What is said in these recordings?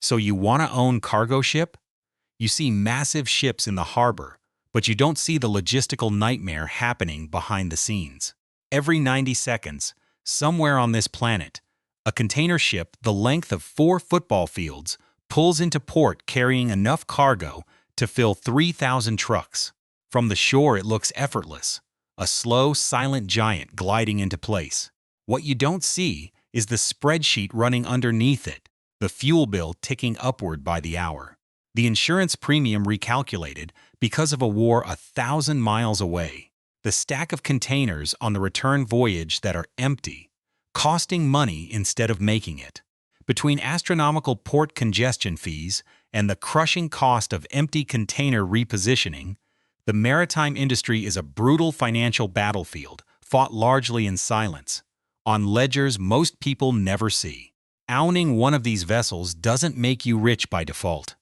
So you want to own cargo ship? You see massive ships in the harbor, but you don't see the logistical nightmare happening behind the scenes. Every 90 seconds, somewhere on this planet, a container ship the length of 4 football fields pulls into port carrying enough cargo to fill 3,000 trucks. From the shore it looks effortless, a slow, silent giant gliding into place. What you don't see is the spreadsheet running underneath it, the fuel bill ticking upward by the hour. The insurance premium recalculated because of a war 1,000 miles away. The stack of containers on the return voyage that are empty, costing money instead of making it. Between astronomical port congestion fees and the crushing cost of empty container repositioning, the maritime industry is a brutal financial battlefield, fought largely in silence, on ledgers most people never see. Owning one of these vessels doesn't make you rich by default.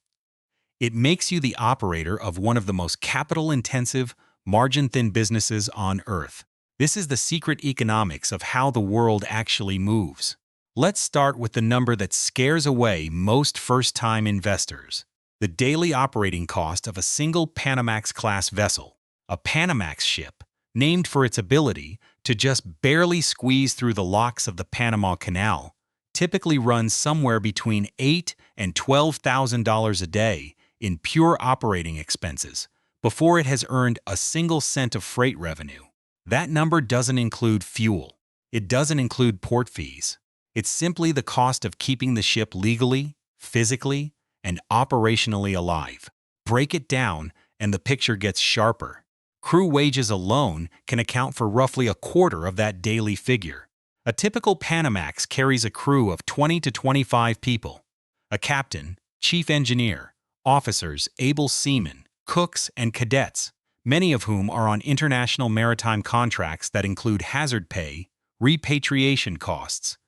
It makes you the operator of one of the most capital-intensive, margin-thin businesses on Earth. This is the secret economics of how the world actually moves. Let's start with the number that scares away most first-time investors: the daily operating cost of a single Panamax-class vessel. A Panamax ship, named for its ability to just barely squeeze through the locks of the Panama Canal, typically runs somewhere between $8,000 and $12,000 a day in pure operating expenses before it has earned a single cent of freight revenue. That number doesn't include fuel. It doesn't include port fees. It's simply the cost of keeping the ship legally, physically, and operationally alive. Break it down, and the picture gets sharper. Crew wages alone can account for roughly a quarter of that daily figure. A typical Panamax carries a crew of 20 to 25 people: a captain, chief engineer, officers, able seamen, cooks, and cadets, many of whom are on international maritime contracts that include hazard pay, repatriation costs,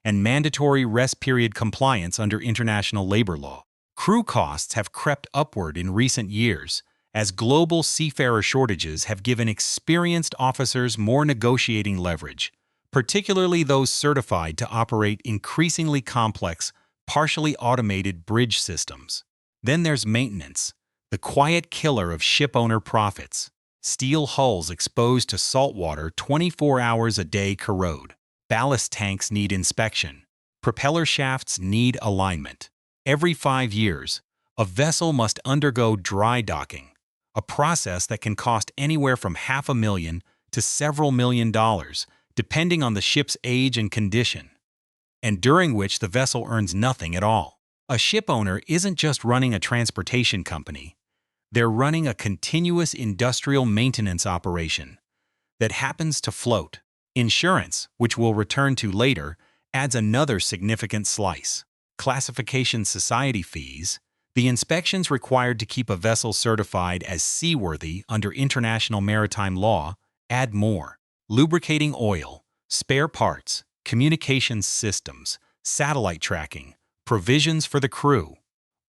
and mandatory rest period compliance under international labor law. Crew costs have crept upward in recent years as global seafarer shortages have given experienced officers more negotiating leverage, particularly those certified to operate increasingly complex, partially automated bridge systems. Then there's maintenance, the quiet killer of shipowner profits. Steel hulls exposed to salt water 24 hours a day corrode. Ballast tanks need inspection. Propeller shafts need alignment. Every 5 years, a vessel must undergo dry docking, a process that can cost anywhere from $500,000 to several $1,000,000, depending on the ship's age and condition, and during which the vessel earns nothing at all. A shipowner isn't just running a transportation company. They're running a continuous industrial maintenance operation that happens to float. Insurance, which we'll return to later, adds another significant slice. Classification society fees, the inspections required to keep a vessel certified as seaworthy under international maritime law, add more. Lubricating oil, spare parts, communications systems, satellite tracking, provisions for the crew.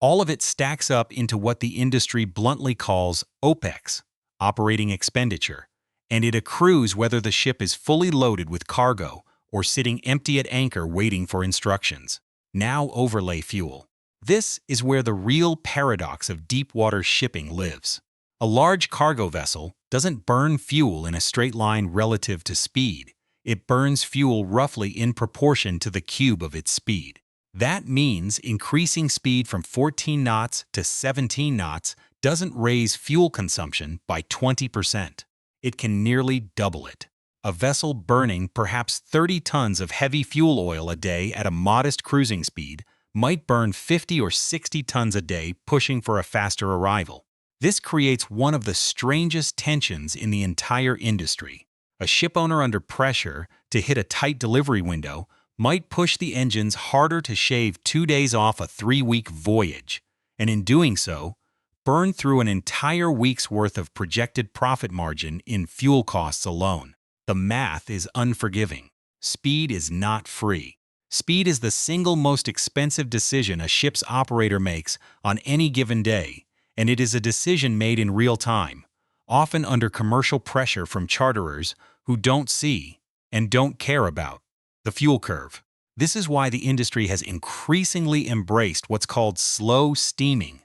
All of it stacks up into what the industry bluntly calls OPEX, operating expenditure, and it accrues whether the ship is fully loaded with cargo or sitting empty at anchor waiting for instructions. Now overlay fuel. This is where the real paradox of deep-water shipping lives. A large cargo vessel doesn't burn fuel in a straight line relative to speed. It burns fuel roughly in proportion to the cube of its speed. That means increasing speed from 14 knots to 17 knots doesn't raise fuel consumption by 20%. It can nearly double it. A vessel burning perhaps 30 tons of heavy fuel oil a day at a modest cruising speed might burn 50 or 60 tons a day pushing for a faster arrival. This creates one of the strangest tensions in the entire industry. A shipowner under pressure to hit a tight delivery window might push the engines harder to shave 2 days off a 3-week voyage, and in doing so, burn through an entire week's worth of projected profit margin in fuel costs alone. The math is unforgiving. Speed is not free. Speed is the single most expensive decision a ship's operator makes on any given day, and it is a decision made in real time, often under commercial pressure from charterers who don't see and don't care about the fuel curve. This is why the industry has increasingly embraced what's called slow steaming,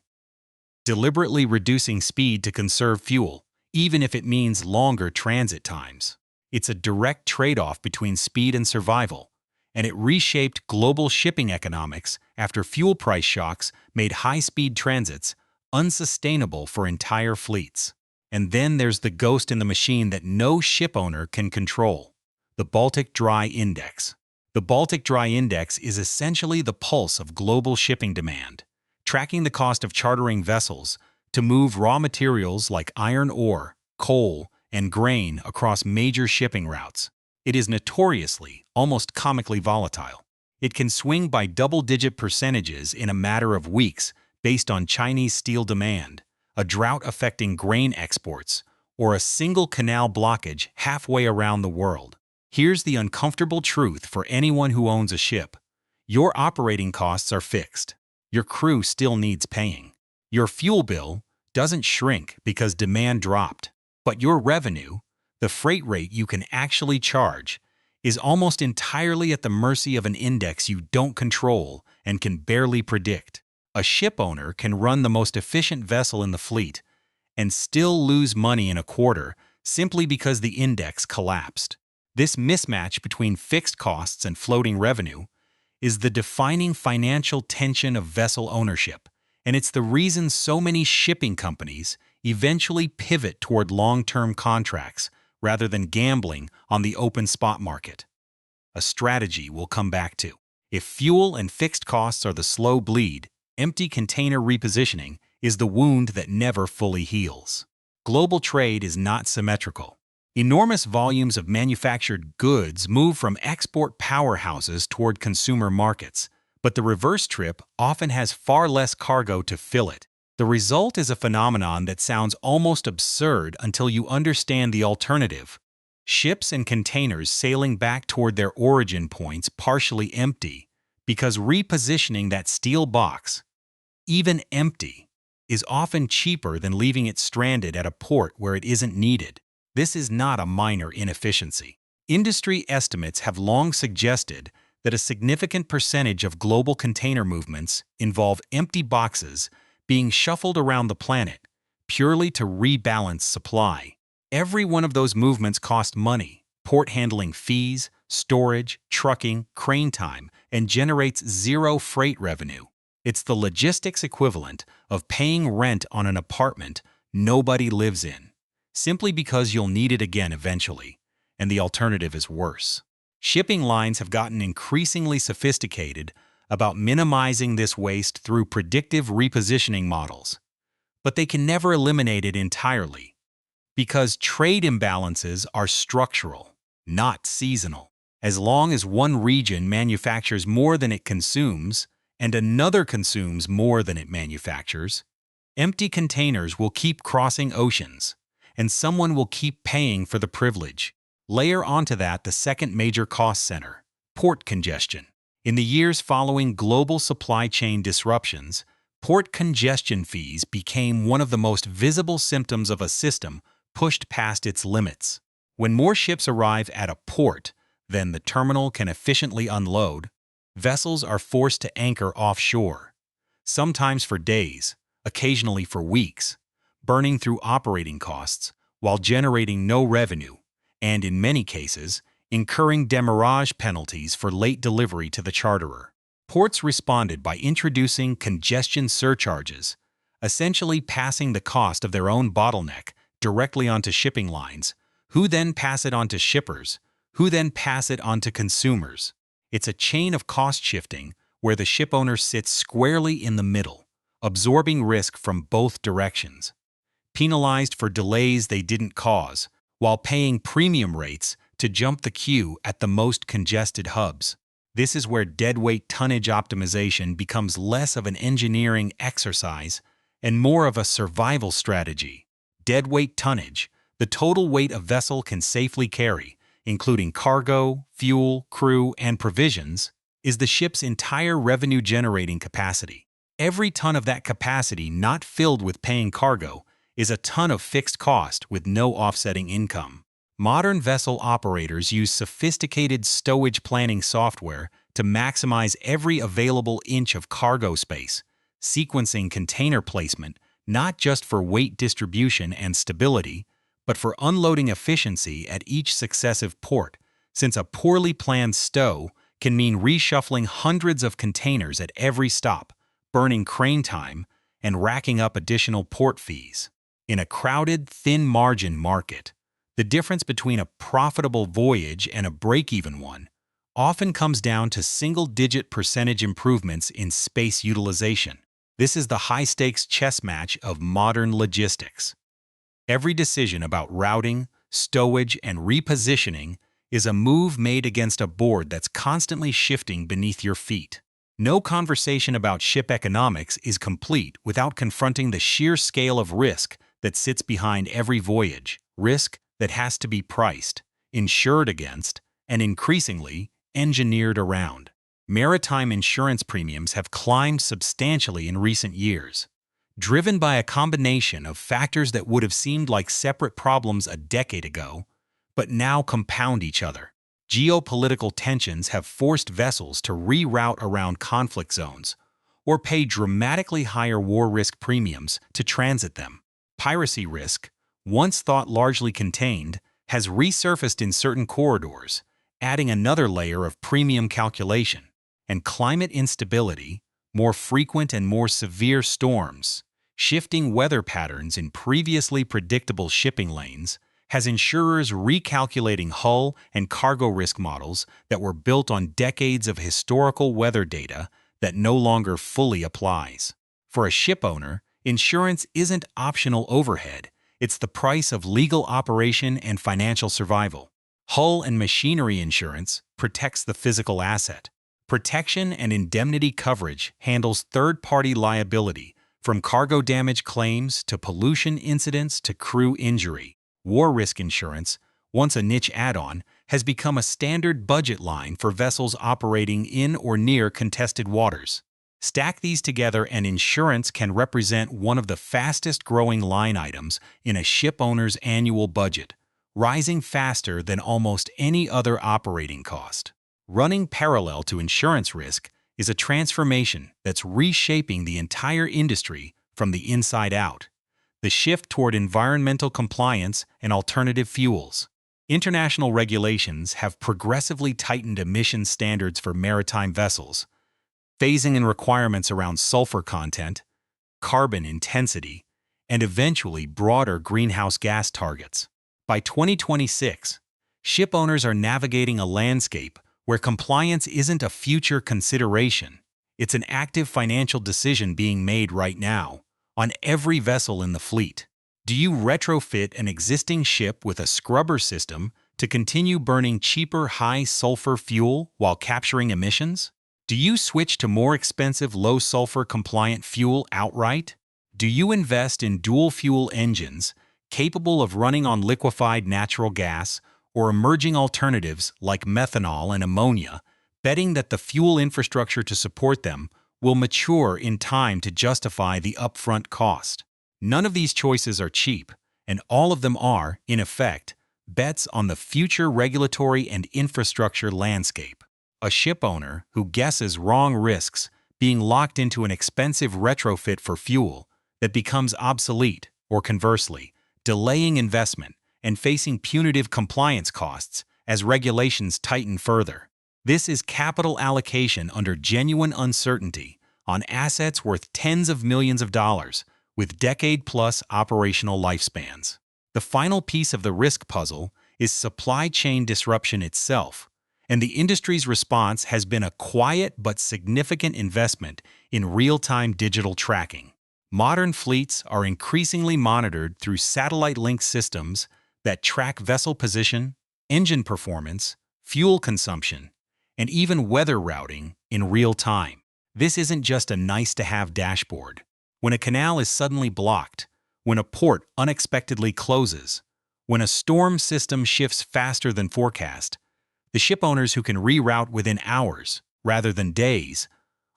deliberately reducing speed to conserve fuel, even if it means longer transit times. It's a direct trade-off between speed and survival, and it reshaped global shipping economics after fuel price shocks made high-speed transits unsustainable for entire fleets. And then there's the ghost in the machine that no ship owner can control: the Baltic Dry Index. The Baltic Dry Index is essentially the pulse of global shipping demand, tracking the cost of chartering vessels to move raw materials like iron ore, coal, and grain across major shipping routes. It is notoriously, almost comically volatile. It can swing by double-digit percentages in a matter of weeks based on Chinese steel demand, a drought affecting grain exports, or a single canal blockage halfway around the world. Here's the uncomfortable truth for anyone who owns a ship: your operating costs are fixed. Your crew still needs paying. Your fuel bill doesn't shrink because demand dropped. But your revenue, the freight rate you can actually charge, is almost entirely at the mercy of an index you don't control and can barely predict. A ship owner can run the most efficient vessel in the fleet and still lose money in a quarter simply because the index collapsed. This mismatch between fixed costs and floating revenue is the defining financial tension of vessel ownership, and it's the reason so many shipping companies eventually pivot toward long-term contracts rather than gambling on the open spot market. A strategy we'll come back to. If fuel and fixed costs are the slow bleed, empty container repositioning is the wound that never fully heals. Global trade is not symmetrical. Enormous volumes of manufactured goods move from export powerhouses toward consumer markets, but the reverse trip often has far less cargo to fill it. The result is a phenomenon that sounds almost absurd until you understand the alternative: ships and containers sailing back toward their origin points partially empty, because repositioning that steel box, even empty, is often cheaper than leaving it stranded at a port where it isn't needed. This is not a minor inefficiency. Industry estimates have long suggested that a significant percentage of global container movements involve empty boxes being shuffled around the planet purely to rebalance supply. Every one of those movements costs money: port handling fees, storage, trucking, crane time, and generates zero freight revenue. It's the logistics equivalent of paying rent on an apartment nobody lives in, simply because you'll need it again eventually, and the alternative is worse. Shipping lines have gotten increasingly sophisticated about minimizing this waste through predictive repositioning models, but they can never eliminate it entirely, because trade imbalances are structural, not seasonal. As long as one region manufactures more than it consumes and another consumes more than it manufactures, empty containers will keep crossing oceans, and someone will keep paying for the privilege. Layer onto that the second major cost center: port congestion. In the years following global supply chain disruptions, port congestion fees became one of the most visible symptoms of a system pushed past its limits. When more ships arrive at a port than the terminal can efficiently unload, vessels are forced to anchor offshore, sometimes for days, occasionally for weeks, burning through operating costs while generating no revenue, and in many cases, incurring demurrage penalties for late delivery to the charterer. Ports responded by introducing congestion surcharges, essentially passing the cost of their own bottleneck directly onto shipping lines, who then pass it on to shippers, who then pass it on to consumers. It's a chain of cost shifting where the shipowner sits squarely in the middle, absorbing risk from both directions, penalized for delays they didn't cause, while paying premium rates to jump the queue at the most congested hubs. This is where deadweight tonnage optimization becomes less of an engineering exercise and more of a survival strategy. Deadweight tonnage, the total weight a vessel can safely carry, including cargo, fuel, crew, and provisions, is the ship's entire revenue-generating capacity. Every ton of that capacity not filled with paying cargo is a ton of fixed cost with no offsetting income. Modern vessel operators use sophisticated stowage planning software to maximize every available inch of cargo space, sequencing container placement not just for weight distribution and stability, but for unloading efficiency at each successive port, since a poorly planned stow can mean reshuffling hundreds of containers at every stop, burning crane time, and racking up additional port fees. In a crowded, thin-margin market, the difference between a profitable voyage and a break-even one often comes down to single-digit percentage improvements in space utilization. This is the high-stakes chess match of modern logistics. Every decision about routing, stowage, and repositioning is a move made against a board that's constantly shifting beneath your feet. No conversation about ship economics is complete without confronting the sheer scale of risk that sits behind every voyage, risk that has to be priced, insured against, and increasingly engineered around. Maritime insurance premiums have climbed substantially in recent years, driven by a combination of factors that would have seemed like separate problems a decade ago, but now compound each other. Geopolitical tensions have forced vessels to reroute around conflict zones or pay dramatically higher war risk premiums to transit them. Piracy risk, once thought largely contained, has resurfaced in certain corridors, adding another layer of premium calculation. And climate instability, more frequent and more severe storms, shifting weather patterns in previously predictable shipping lanes, has insurers recalculating hull and cargo risk models that were built on decades of historical weather data that no longer fully applies. For a ship owner, insurance isn't optional overhead, it's the price of legal operation and financial survival. Hull and machinery insurance protects the physical asset. Protection and indemnity coverage handles third-party liability, from cargo damage claims to pollution incidents to crew injury. War risk insurance, once a niche add-on, has become a standard budget line for vessels operating in or near contested waters. Stack these together and insurance can represent one of the fastest-growing line items in a ship owner's annual budget, rising faster than almost any other operating cost. Running parallel to insurance risk is a transformation that's reshaping the entire industry from the inside out. The shift toward environmental compliance and alternative fuels. International regulations have progressively tightened emission standards for maritime vessels, phasing in requirements around sulfur content, carbon intensity, and eventually broader greenhouse gas targets. By 2026, ship owners are navigating a landscape where compliance isn't a future consideration. It's an active financial decision being made right now, on every vessel in the fleet. Do you retrofit an existing ship with a scrubber system to continue burning cheaper high-sulfur fuel while capturing emissions? Do you switch to more expensive low-sulfur compliant fuel outright? Do you invest in dual-fuel engines capable of running on liquefied natural gas or emerging alternatives like methanol and ammonia, betting that the fuel infrastructure to support them will mature in time to justify the upfront cost? None of these choices are cheap, and all of them are, in effect, bets on the future regulatory and infrastructure landscape. A ship owner who guesses wrong risks being locked into an expensive retrofit for fuel that becomes obsolete, or conversely, delaying investment and facing punitive compliance costs as regulations tighten further. This is capital allocation under genuine uncertainty on assets worth tens of millions of dollars with decade-plus operational lifespans. The final piece of the risk puzzle is supply chain disruption itself, and the industry's response has been a quiet but significant investment in real-time digital tracking. Modern fleets are increasingly monitored through satellite-linked systems that track vessel position, engine performance, fuel consumption, and even weather routing in real time. This isn't just a nice-to-have dashboard. When a canal is suddenly blocked, when a port unexpectedly closes, when a storm system shifts faster than forecast, the ship owners who can reroute within hours, rather than days,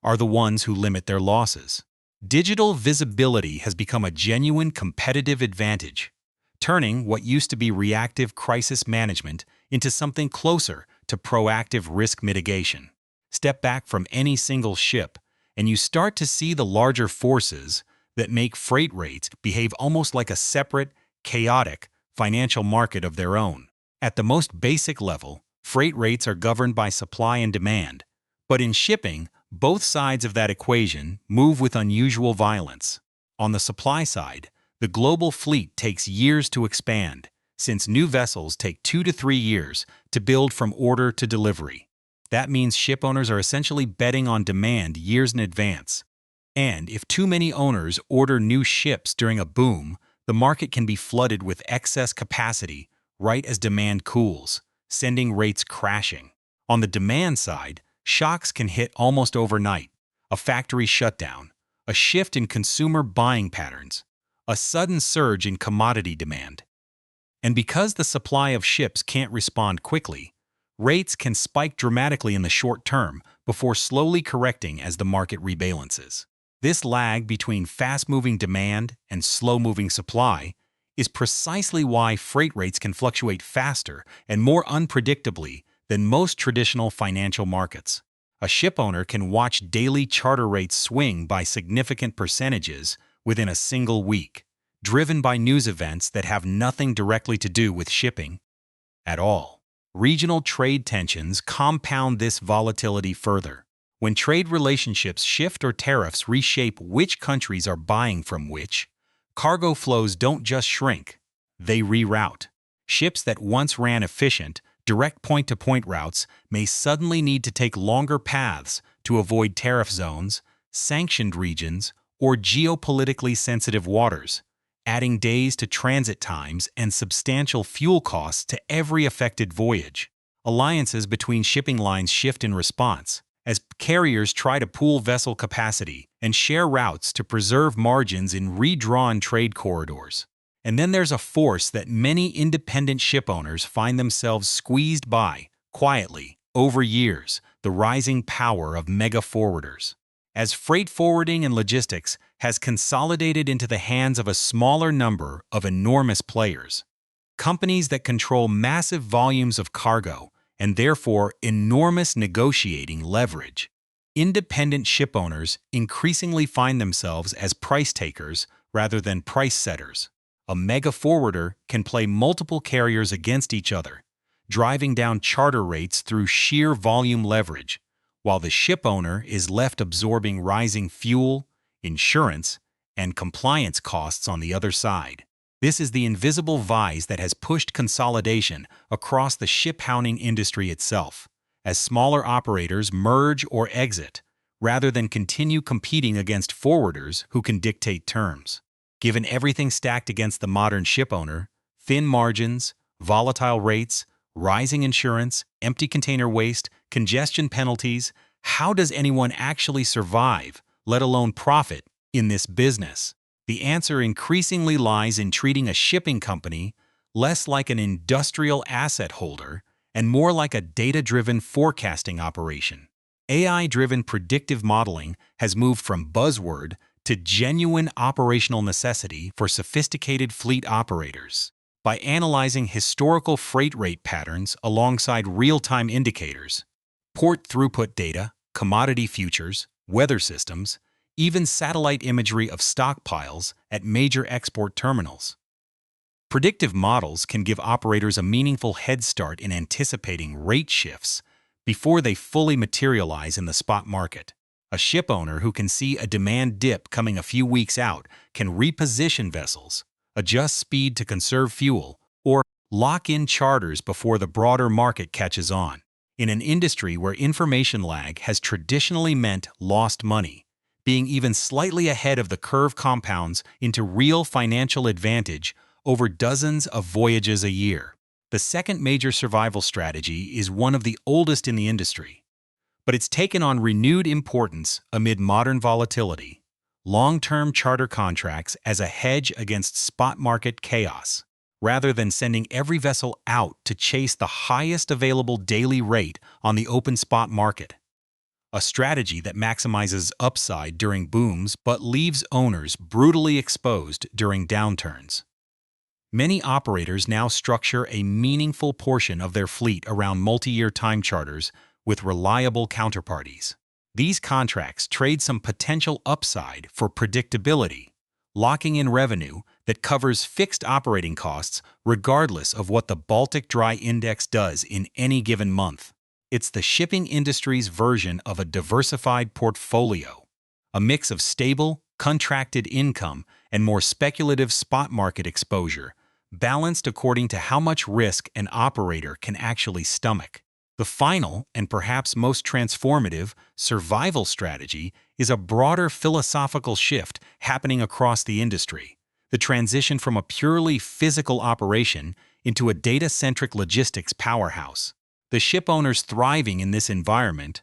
are the ones who limit their losses. Digital visibility has become a genuine competitive advantage, turning what used to be reactive crisis management into something closer to proactive risk mitigation. Step back from any single ship, and you start to see the larger forces that make freight rates behave almost like a separate, chaotic financial market of their own. At the most basic level, freight rates are governed by supply and demand, but in shipping, both sides of that equation move with unusual violence. On the supply side, the global fleet takes years to expand, since new vessels take 2 to 3 years to build from order to delivery. That means ship owners are essentially betting on demand years in advance. And if too many owners order new ships during a boom, the market can be flooded with excess capacity right as demand cools, sending rates crashing. On the demand side, shocks can hit almost overnight. A factory shutdown, a shift in consumer buying patterns, a sudden surge in commodity demand. And because the supply of ships can't respond quickly, rates can spike dramatically in the short term before slowly correcting as the market rebalances. This lag between fast-moving demand and slow-moving supply is precisely why freight rates can fluctuate faster and more unpredictably than most traditional financial markets. A shipowner can watch daily charter rates swing by significant percentages within a single week, driven by news events that have nothing directly to do with shipping at all. Regional trade tensions compound this volatility further. When trade relationships shift or tariffs reshape which countries are buying from which, cargo flows don't just shrink, they reroute. Ships that once ran efficient, direct point-to-point routes may suddenly need to take longer paths to avoid tariff zones, sanctioned regions, or geopolitically sensitive waters, adding days to transit times and substantial fuel costs to every affected voyage. Alliances between shipping lines shift in response, as carriers try to pool vessel capacity and share routes to preserve margins in redrawn trade corridors. And then there's a force that many independent shipowners find themselves squeezed by, quietly, over years: the rising power of mega forwarders. As freight forwarding and logistics has consolidated into the hands of a smaller number of enormous players, companies that control massive volumes of cargo and therefore enormous negotiating leverage, independent shipowners increasingly find themselves as price takers rather than price setters. A mega forwarder can play multiple carriers against each other, driving down charter rates through sheer volume leverage, while the shipowner is left absorbing rising fuel, insurance, and compliance costs on the other side. This is the invisible vise that has pushed consolidation across the ship-owning industry itself, as smaller operators merge or exit, rather than continue competing against forwarders who can dictate terms. Given everything stacked against the modern shipowner, thin margins, volatile rates, rising insurance, empty container waste, congestion penalties, how does anyone actually survive, let alone profit, in this business? The answer increasingly lies in treating a shipping company less like an industrial asset holder and more like a data-driven forecasting operation. AI-driven predictive modeling has moved from buzzword to genuine operational necessity for sophisticated fleet operators. By analyzing historical freight rate patterns alongside real-time indicators, port throughput data, commodity futures, weather systems, even satellite imagery of stockpiles at major export terminals, predictive models can give operators a meaningful head start in anticipating rate shifts before they fully materialize in the spot market. A shipowner who can see a demand dip coming a few weeks out can reposition vessels, adjust speed to conserve fuel, or lock in charters before the broader market catches on. In an industry where information lag has traditionally meant lost money, being even slightly ahead of the curve compounds into real financial advantage over dozens of voyages a year. The second major survival strategy is one of the oldest in the industry, but it's taken on renewed importance amid modern volatility: long-term charter contracts as a hedge against spot market chaos. Rather than sending every vessel out to chase the highest available daily rate on the open spot market, a strategy that maximizes upside during booms but leaves owners brutally exposed during downturns. Many operators now structure a meaningful portion of their fleet around multi-year time charters with reliable counterparties. These contracts trade some potential upside for predictability, locking in revenue that covers fixed operating costs regardless of what the Baltic Dry Index does in any given month. It's the shipping industry's version of a diversified portfolio, a mix of stable, contracted income and more speculative spot market exposure, balanced according to how much risk an operator can actually stomach. The final, and perhaps most transformative, survival strategy is a broader philosophical shift happening across the industry: the transition from a purely physical operation into a data-centric logistics powerhouse. The ship owners thriving in this environment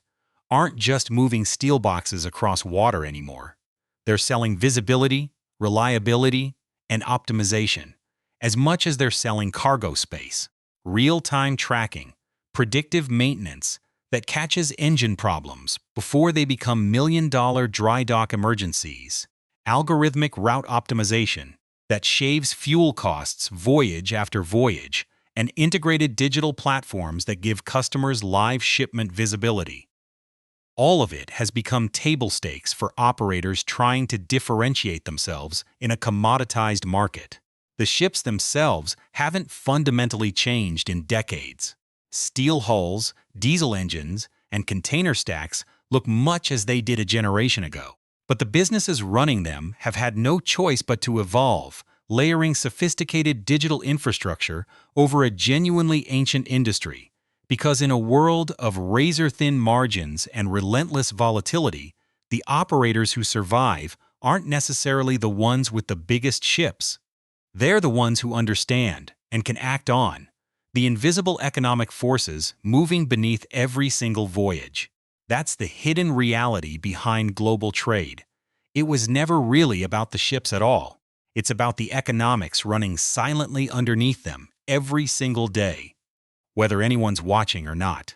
aren't just moving steel boxes across water anymore. They're selling visibility, reliability, and optimization, as much as they're selling cargo space. Real-time tracking, predictive maintenance that catches engine problems before they become million-dollar dry dock emergencies, algorithmic route optimization that shaves fuel costs voyage after voyage, and integrated digital platforms that give customers live shipment visibility. All of it has become table stakes for operators trying to differentiate themselves in a commoditized market. The ships themselves haven't fundamentally changed in decades. Steel hulls, diesel engines, and container stacks look much as they did a generation ago. But the businesses running them have had no choice but to evolve, layering sophisticated digital infrastructure over a genuinely ancient industry. Because in a world of razor-thin margins and relentless volatility, the operators who survive aren't necessarily the ones with the biggest ships. They're the ones who understand and can act on the invisible economic forces moving beneath every single voyage. That's the hidden reality behind global trade. It was never really about the ships at all. It's about the economics running silently underneath them every single day, whether anyone's watching or not.